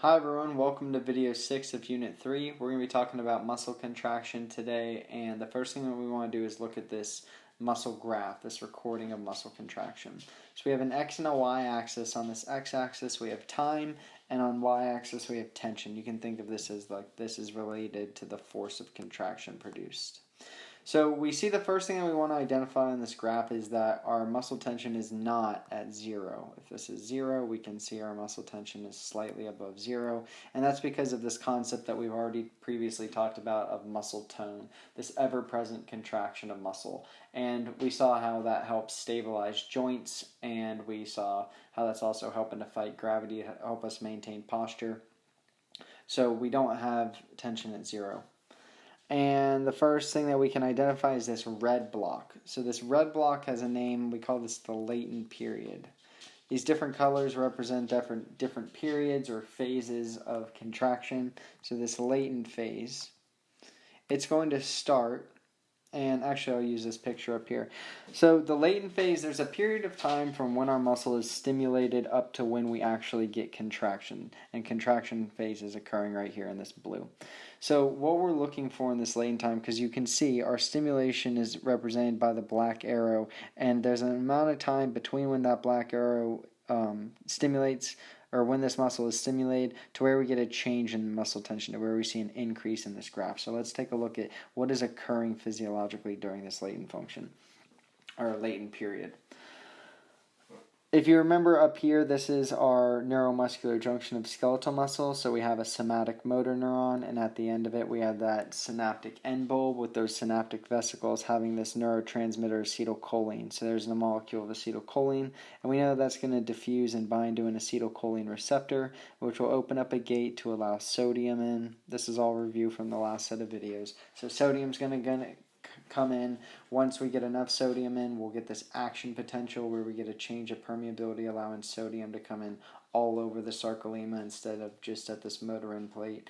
Hi everyone, welcome to video 6 of Unit 3. We're going to be talking about muscle contraction today, and the first thing that we want to do is look at this muscle graph, this recording of muscle contraction. So we have an X and a Y axis. On this X axis we have time, and on Y axis we have tension. You can think of this as like this is related to the force of contraction produced. So we see the first thing that we want to identify in this graph is that our muscle tension is not at 0. If this is 0, we can see our muscle tension is slightly above 0, and that's because of this concept that we've already previously talked about of muscle tone, this ever-present contraction of muscle. And we saw how that helps stabilize joints, and we saw how that's also helping to fight gravity, help us maintain posture. So we don't have tension at 0. And the first thing that we can identify is this red block. So this red block has a name. We call this the latent period. These different colors represent different periods or phases of contraction. So this latent phase, it's going to start, and actually I'll use this picture up here. So the latent phase, there's a period of time from when our muscle is stimulated up to when we actually get contraction. And contraction phase is occurring right here in this blue. So what we're looking for in this latent time, because you can see our stimulation is represented by the black arrow, and there's an amount of time between when that black arrow stimulates, or when this muscle is stimulated, to where we get a change in muscle tension, to where we see an increase in this graph. So let's take a look at what is occurring physiologically during this latent function, or latent period. If you remember up here, this is our neuromuscular junction of skeletal muscle. So we have a somatic motor neuron, and at the end of it we have that synaptic end bulb with those synaptic vesicles having this neurotransmitter acetylcholine. So there's a molecule of acetylcholine, and we know that's going to diffuse and bind to an acetylcholine receptor, which will open up a gate to allow sodium in. This is all review from the last set of videos. So sodium's going to come in. Once we get enough sodium in, we'll get this action potential where we get a change of permeability, allowing sodium to come in all over the sarcoplasma instead of just at this motor end plate.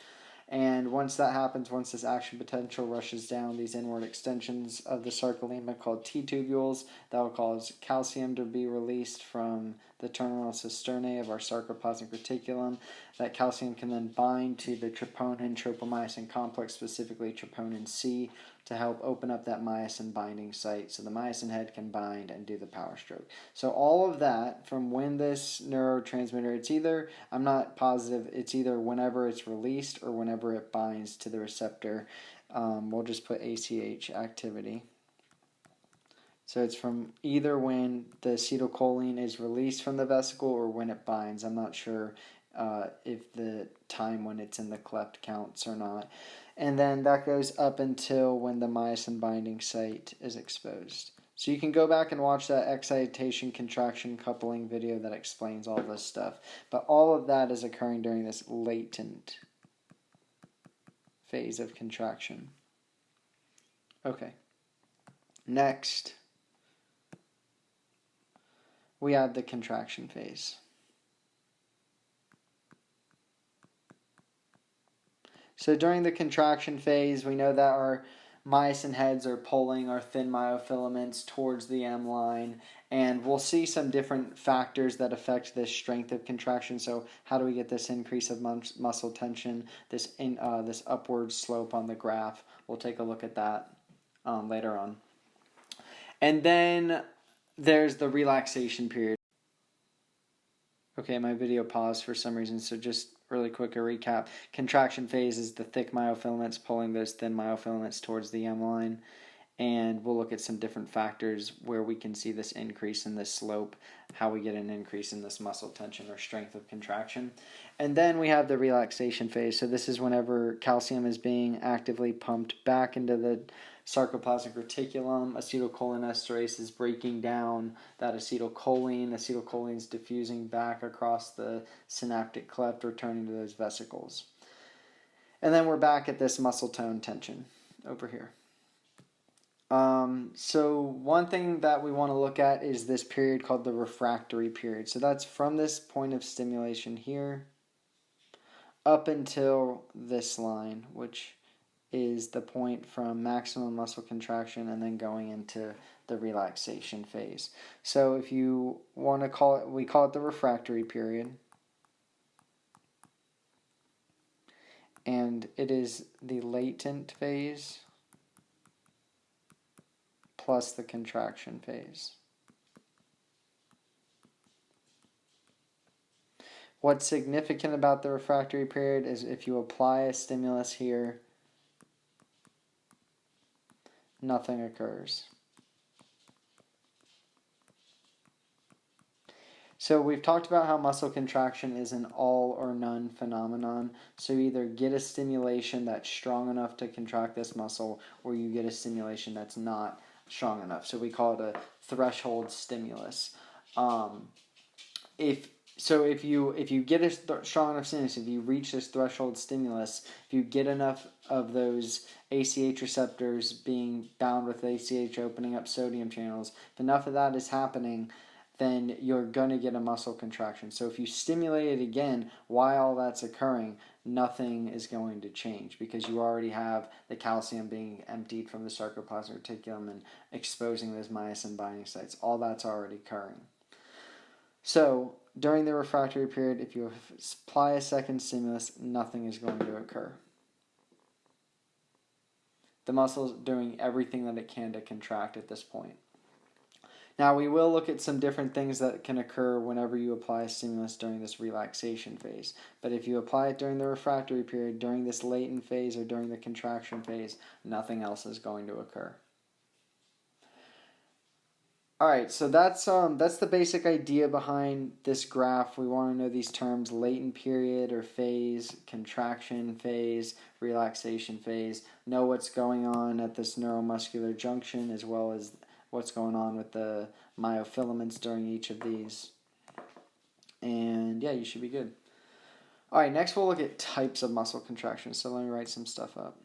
And once that happens, once this action potential rushes down these inward extensions of the sarcoplasma called T-tubules, that will cause calcium to be released from the terminal cisternae of our sarcoplasmic reticulum. That calcium can then bind to the troponin tropomyosin complex, specifically troponin C, to help open up that myosin binding site so the myosin head can bind and do the power stroke. So all of that from when this neurotransmitter, it's either, I'm not positive, it's either whenever it's released or whenever it binds to the receptor. We'll just put ACH, activity. So it's from either when the acetylcholine is released from the vesicle or when it binds. I'm not sure if the time when it's in the cleft counts or not. And then that goes up until when the myosin binding site is exposed. So you can go back and watch that excitation contraction coupling video that explains all this stuff. But all of that is occurring during this latent phase of contraction. Okay. Next, we have the contraction phase. So during the contraction phase, we know that our myosin heads are pulling our thin myofilaments towards the M line, and we'll see some different factors that affect this strength of contraction. So how do we get this increase of muscle tension, this upward slope on the graph? We'll take a look at that later on. And then there's the relaxation period. Okay, my video paused for some reason, so just really quick a recap. Contraction phase is the thick myofilaments pulling those thin myofilaments towards the M line, and we'll look at some different factors where we can see this increase in this slope, how we get an increase in this muscle tension or strength of contraction. And then we have the relaxation phase. So this is whenever calcium is being actively pumped back into the sarcoplasmic reticulum. Acetylcholinesterase is breaking down that acetylcholine. Acetylcholine is diffusing back across the synaptic cleft, returning to those vesicles. And then we're back at this muscle tone tension over here. So one thing that we want to look at is this period called the refractory period. So that's from this point of stimulation here up until this line, which is the point from maximum muscle contraction and then going into the relaxation phase. So if you want to call it, we call it the refractory period. and it is the latent phase plus the contraction phase. What's significant about the refractory period is if you apply a stimulus here, nothing occurs. So we've talked about how muscle contraction is an all or none phenomenon. So you either get a stimulation that's strong enough to contract this muscle, or you get a stimulation that's not strong enough. So we call it a threshold stimulus. If you get a strong enough stimulus, if you reach this threshold stimulus, if you get enough of those ACH receptors being bound with ACH, opening up sodium channels, if enough of that is happening, then you're going to get a muscle contraction. So if you stimulate it again while all that's occurring, nothing is going to change because you already have the calcium being emptied from the sarcoplasmic reticulum and exposing those myosin binding sites. All that's already occurring. So during the refractory period, if you apply a second stimulus, nothing is going to occur. The muscle is doing everything that it can to contract at this point. Now we will look at some different things that can occur whenever you apply a stimulus during this relaxation phase. But if you apply it during the refractory period, during this latent phase, or during the contraction phase, nothing else is going to occur. Alright, so that's the basic idea behind this graph. We want to know these terms: latent period or phase, contraction phase, relaxation phase. Know what's going on at this neuromuscular junction, as well as what's going on with the myofilaments during each of these. And yeah, you should be good. Alright, next we'll look at types of muscle contraction. So let me write some stuff up.